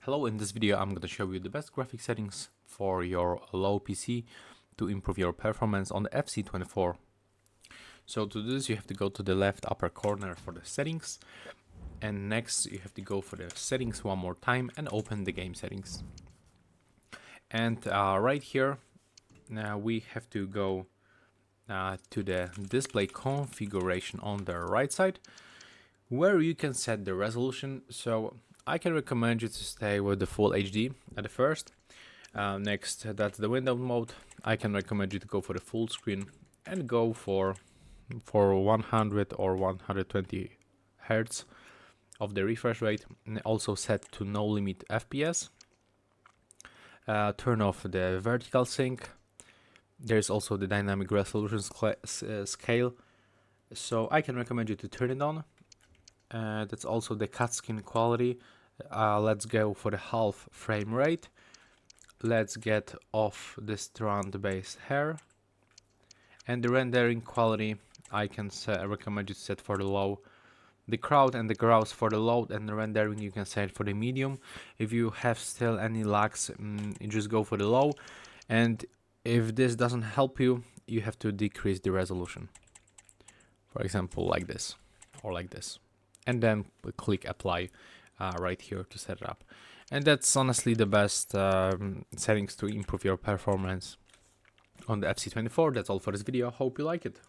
Hello, in this video I'm going to show you the best graphic settings for your low PC to improve your performance on the FC24. So to do this you have to go to the left upper corner for the settings, and next you have to go for the settings one more time and open the game settings. And right here now we have to go to the display configuration on the right side, where you can set the resolution. So I can recommend you to stay with the full HD at the first. Next, that's the window mode. I can recommend you to go for the full screen and go for 100 or 120 Hertz of the refresh rate, and also set to no limit FPS. Turn off the vertical sync. There's also the dynamic resolution scale, so I can recommend you to turn it on. That's also the cutscene quality. Let's go for the half frame rate. Let's get off the strand-based hair, and the rendering quality I can recommend you to set for the low. The crowd and the grouse for the low, and the rendering you can set for the medium. If you have still any lags, you just go for the low, and if this doesn't help you, you have to decrease the resolution, for example like this or like this, and then click apply right here to set it up. And that's honestly the best settings to improve your performance on the FC24. That's all for this video. Hope you like it.